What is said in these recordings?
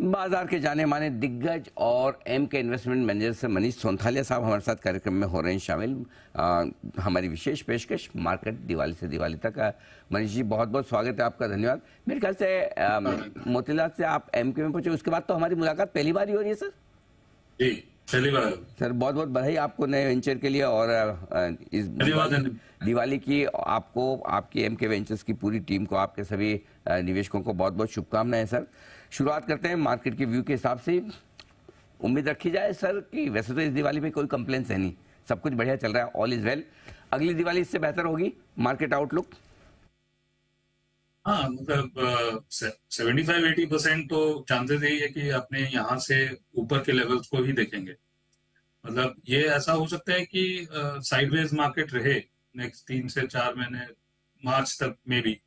बाजार के जाने माने दिग्गज और एम के इन्वेस्टमेंट मैनेजर से मनीष सोंथालिया साहब हमारे साथ कार्यक्रम में हो रहे हैं शामिल। हमारी विशेष पेशकश मार्केट दिवाली से दिवाली तक। मनीष जी, बहुत बहुत स्वागत है आपका, धन्यवाद। मेरे ख्याल से मोतीलाल से आप एम के में पहुंचे, उसके बाद तो हमारी मुलाकात पहली बार ही हो रही है सर। जी, पहली बार। सर बहुत बहुत बधाई आपको नए वेंचर के लिए, और इस दिवाली की आपको, आपकी एम के वेंचर्स की पूरी टीम को, आपके सभी निवेशकों को बहुत बहुत शुभकामनाएं सर। शुरुआत करते हैं मार्केट के व्यू के हिसाब से। उम्मीद रखी जाए सर कि वैसे तो इस दिवाली में कोई कंप्लेंट्स है नहीं, सब कुछ बढ़िया चल रहा है, ऑल इज वेल। अगली दिवाली इससे बेहतर होगी मार्केट आउटलुक? हाँ, मतलब 75-80% तो चांसेस यही है कि अपने यहाँ से ऊपर के लेवल्स को ही देखेंगे। मतलब ये ऐसा हो सकता है कि साइडवेज मार्केट रहे नेक्स्ट 3 से 4 महीने, मार्च तक में भी।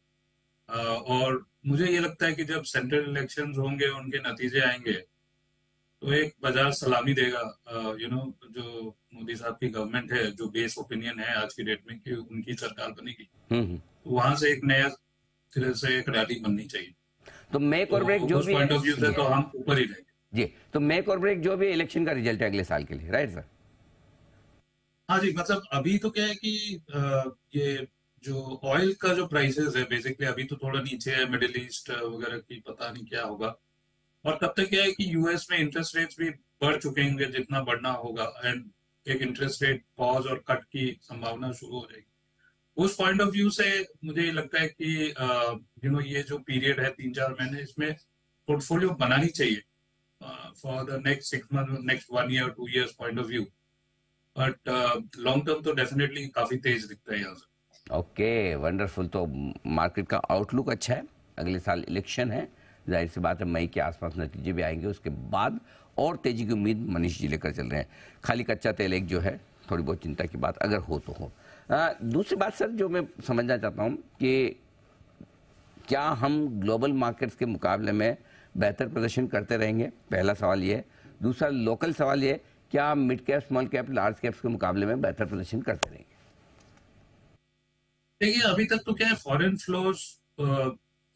और मुझे ये लगता है कि जब सेंट्रल इलेक्शंस होंगे, उनके नतीजे आएंगे, तो एक बाजार सलामी देगा। जो मोदी साहब की गवर्नमेंट है, जो बेस ओपिनियन है आज की डेट में कि उनकी सरकार बनेगी, तो वहां से एक नया सिरे से एक रैली बननी चाहिए। तो मेक और ब्रेक जो उस भी पॉइंट ऑफ व्यू से तो हम ऊपर ही रहेंगे जी। तो मेक और ब्रेक जो भी इलेक्शन का रिजल्ट है अगले साल के लिए, राइट सर? हाँ जी, मतलब अभी तो क्या है कि ये जो ऑयल का जो प्राइसेस है, बेसिकली अभी तो थोड़ा नीचे है, मिडिल ईस्ट वगैरह की पता नहीं क्या होगा। और तब तक क्या है कि यूएस में इंटरेस्ट रेट्स भी बढ़ चुके होंगे जितना बढ़ना होगा, एंड एक इंटरेस्ट रेट पॉज और कट की संभावना शुरू हो जाएगी। उस पॉइंट ऑफ व्यू से मुझे ये लगता है कि ये जो पीरियड है 3-4 महीने, इसमें पोर्टफोलियो बनानी चाहिए for the next 6 month, next 1 year 2 years point of view. But long term तो डेफिनेटली काफी तेज दिखता है यहाँ से। Okay, wonderful. तो मार्केट का आउटलुक अच्छा है, अगले साल इलेक्शन है, जाहिर सी बात है मई के आसपास नतीजे भी आएंगे, उसके बाद और तेजी की उम्मीद मनीष जी लेकर चल रहे हैं। खाली कच्चा तेल एक जो है थोड़ी बहुत चिंता की बात, अगर हो तो हो। दूसरी बात सर जो मैं समझना चाहता हूँ कि क्या हम ग्लोबल मार्केट्स के मुकाबले में बेहतर प्रदर्शन करते रहेंगे, पहला सवाल ये है। दूसरा लोकल सवाल ये, क्या mid cap, small cap, large caps के मुकाबले में बेहतर प्रदर्शन करते रहेंगे? देखिए, अभी तक तो क्या है, फॉरेन फ्लोज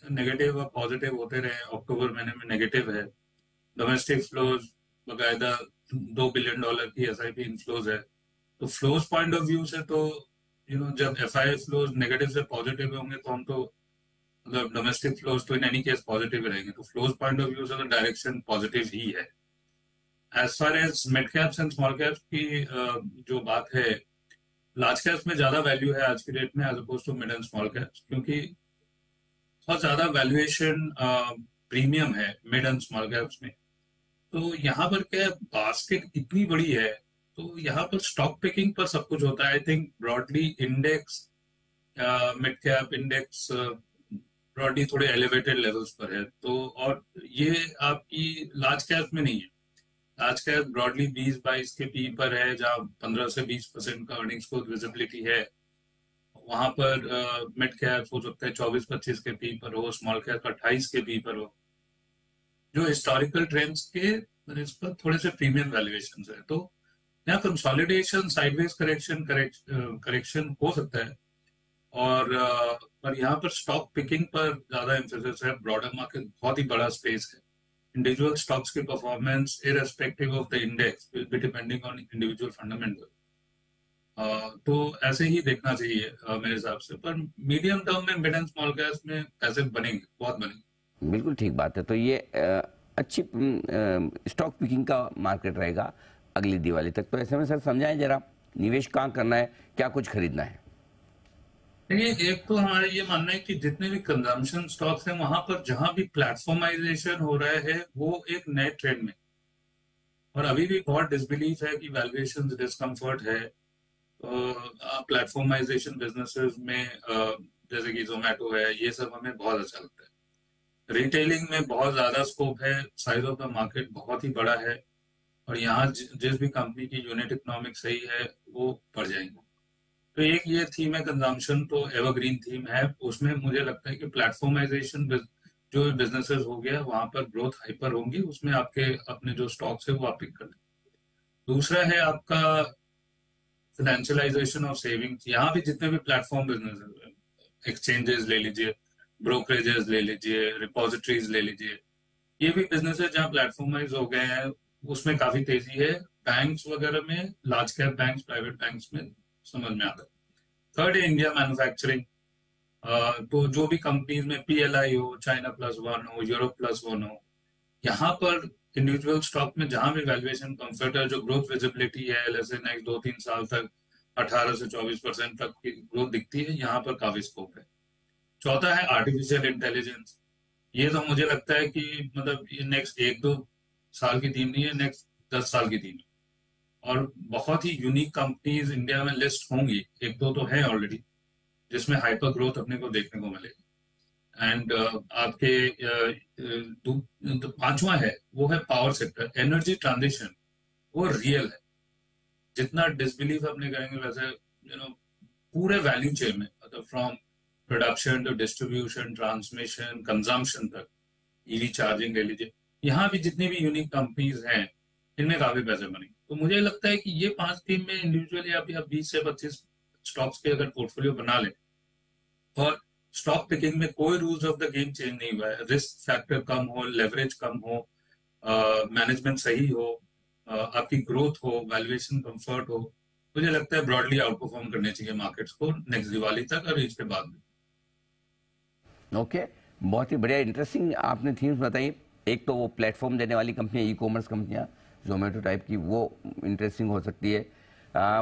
नेगेटिव और पॉजिटिव होते रहे। अक्टूबर महीने में नेगेटिव है। डोमेस्टिक फ्लोज बकायदा $2 बिलियन की एसआईपी इनफ्लोज है। तो फ्लोज पॉइंट ऑफ व्यू से तो जब एफआई फ्लोज नेगेटिव से पॉजिटिव होंगे, तो हम तो मतलब डोमेस्टिक फ्लोज तो इन एनी केस पॉजिटिव रहेंगे। तो फ्लोज पॉइंट ऑफ व्यू से तो डायरेक्शन पॉजिटिव ही है। As far as mid caps and small caps की जो बात है, लार्ज कैप्स में ज्यादा वैल्यू है आज की डेट में as opposed to mid and small caps, क्योंकि बहुत ज्यादा वैल्यूएशन प्रीमियम है मिड एंड स्मॉल कैप्स में। तो यहाँ पर क्या, बास्केट इतनी बड़ी है, तो यहाँ पर स्टॉक पिकिंग पर सब कुछ होता है। I think broadly index, mid cap index broadly थोड़े एलिवेटेड लेवल्स पर है। तो और ये आपकी लार्ज कैप में नहीं है। लार्ज कैप ब्रॉडली 20-22 के पी पर है, जहाँ 15 से 20% का अर्निंग्स को विजिबिलिटी है। वहां पर मिड कैप हो सकता है 24-25 के पी पर हो, स्मॉल कैप 28 के पी पर हो, जो हिस्टोरिकल ट्रेंड्स के इस पर थोड़े से प्रीमियम वैल्यूएशन है। तो यहाँ कंसोलिडेशन, साइडवेज करेक्शन हो सकता है। और पर यहाँ पर स्टॉक पिकिंग पर ज्यादा एम्फेसिस है। ब्रॉडर मार्केट बहुत ही बड़ा स्पेस है। इंडिविजुअल स्टॉक्स की performance irrespective of the index will be depending on individual fundamental. तो ऐसे ही देखना चाहिए मेरे हिसाब से। पर मीडियम टर्म में मिड एंड स्मॉल कैप्स में पैसे बनेंगे, बहुत बनेंगे। बिल्कुल ठीक बात है। तो ये अच्छी स्टॉक पिकिंग का मार्केट रहेगा अगली दिवाली तक। तो ऐसे में सर समझाएं जरा, निवेश कहाँ करना है, क्या कुछ खरीदना है? देखिए, एक तो हमारा ये मानना है कि जितने भी कंजम्पशन स्टॉक्स हैं, वहां पर जहां भी प्लेटफॉर्माइजेशन हो रहा है, वो एक नए ट्रेंड में। और अभी भी बहुत डिसबिलीफ है कि वैल्यूएशन डिस्कम्फर्ट है प्लेटफॉर्माइजेशन बिजनेसेस में। जैसे कि जोमेटो है, ये सब हमें बहुत अच्छा लगता है। रिटेलिंग में बहुत ज्यादा स्कोप है, साइज ऑफ द मार्केट बहुत ही बड़ा है, और यहाँ जिस भी कंपनी की यूनिट इकोनॉमिक सही है, वो बढ़ जाएंगे। तो एक ये थीम है, कंजम्पशन तो एवरग्रीन थीम है। उसमें मुझे लगता है कि प्लेटफॉर्माइजेशन जो बिजनेसेस हो गया, वहां पर ग्रोथ हाइपर होंगी। उसमें आपके अपने जो स्टॉक्स है वो आप पिक कर लें। दूसरा है आपका फाइनेंशियलाइजेशन ऑफ सेविंग्स। यहाँ भी जितने भी प्लेटफॉर्म बिजनेस, एक्सचेंजेस ले लीजिए, ब्रोकरेजेस ले लीजिए, रिपोजिटरीज ले लीजिए, ये भी बिजनेस है जहाँ प्लेटफॉर्माइज हो गए हैं, उसमें काफी तेजी है। बैंक्स वगैरह में, large cap banks, private banks में समझ में आता है। थर्ड है इंडिया मैन्युफैक्चरिंग। तो जो भी कंपनीज में PLI हो, China Plus One हो, यूरोप प्लस वन हो, यहाँ पर इंडिविजुअल स्टॉक में जहां भी वैल्यूएशन कंफर्ट है, जो ग्रोथ विजिबिलिटी है, जैसे नेक्स्ट 2-3 साल तक 18 से 24% तक की ग्रोथ दिखती है, यहाँ पर काफी स्कोप है। चौथा है आर्टिफिशियल इंटेलिजेंस। ये तो मुझे लगता है कि मतलब ये नेक्स्ट 1-2 साल की थीम नहीं है, नेक्स्ट 10 साल की थीम है। और बहुत ही यूनिक कंपनीज इंडिया में लिस्ट होंगी, एक दो तो है ऑलरेडी, जिसमें हाइपर ग्रोथ अपने को देखने को मिलेगी। एंड आपके पांचवा है, वो है पावर सेक्टर, एनर्जी ट्रांजिशन। वो रियल है। जितना डिसबिलीव अपने करेंगे वैसे पूरे वैल्यू चेन में, मतलब from production to distribution, transmission, consumption तक, EV चार्जिंग ले लीजिए, यहाँ भी जितनी भी यूनिक कंपनीज हैं, इनमें काफी पैसे बनेंगे। तो मुझे लगता है कि ये 5 टीम में इंडिविजुअली आप 20 से 25 स्टॉक्स के अगर पोर्टफोलियो बना लें, और स्टॉक पिकिंग में कोई rules of the game change नहीं हुआ है, रिस्क फैक्टर कम हो, लेवरेज कम हो, मैनेजमेंट सही हो, आपकी ग्रोथ हो, वैल्यूएशन कंफर्ट हो, मुझे लगता है ब्रॉडली आउट परफॉर्म करने चाहिए मार्केट्स को नेक्स्ट दिवाली तक और इसके बाद भी। ओके, बहुत ही बढ़िया इंटरेस्टिंग आपने थीम्स बताई। एक तो वो प्लेटफॉर्म देने वाली कंपनियां, ई-कॉमर्स कंपनियां, जोमेटो टाइप की, वो इंटरेस्टिंग हो सकती है।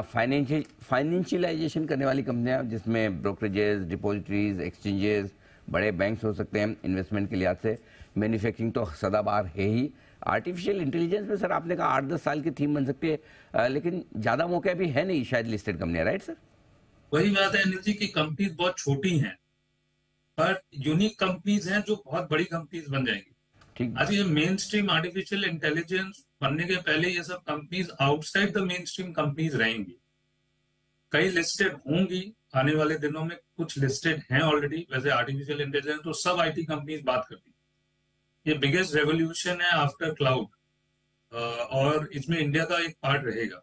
फाइनेंशियलाइजेशन करने वाली कंपनियां, जिसमें ब्रोकरेजेस, डिपॉजिटरीज, एक्सचेंजेस, बड़े बैंक्स हो सकते हैं इन्वेस्टमेंट के लिहाज से। मैन्युफैक्चरिंग तो सदाबहार है ही। आर्टिफिशियल इंटेलिजेंस में सर आपने कहा 8-10 साल की थीम बन सकती है, लेकिन ज़्यादा मौके भी है नहीं शायद लिस्टेड कंपनियां, राइट सर? वही बात है अनिल जी की कंपनीज बहुत छोटी हैं, पर यूनिक कंपनीज हैं जो बहुत बड़ी कंपनीज बन जाएंगी। ठीक। आज ये मेन स्ट्रीम आर्टिफिशियल इंटेलिजेंस बनने के पहले ये सब companies outside the main stream companies रहेंगी। कई लिस्टेड होंगी आने वाले दिनों में, कुछ लिस्टेड हैं ऑलरेडी। वैसे आर्टिफिशियल इंटेलिजेंस तो सब IT कंपनीज बात करती है। ये बिगेस्ट रेवोल्यूशन है आफ्टर क्लाउड, और इसमें इंडिया का एक पार्ट रहेगा।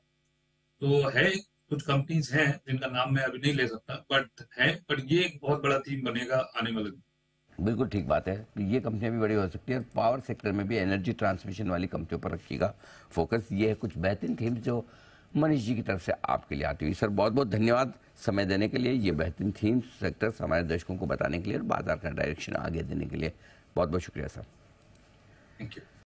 तो है, कुछ कंपनीज हैं जिनका नाम मैं अभी नहीं ले सकता, बट है, बट ये एक बहुत बड़ा थीम बनेगा आने वाले दिन। बिल्कुल ठीक बात है कि ये कंपनियां भी बड़ी हो सकती है, और पावर सेक्टर में भी एनर्जी ट्रांसमिशन वाली कंपनियों पर रखिएगा फोकस। ये है कुछ बेहतरीन थीम्स जो मनीष जी की तरफ से आपके लिए आती हुई। सर बहुत बहुत धन्यवाद समय देने के लिए, ये बेहतरीन थीम्स सेक्टर्स हमारे दर्शकों को बताने के लिए और बाजार का डायरेक्शन आगे देने के लिए। बहुत बहुत शुक्रिया सर। Thank you.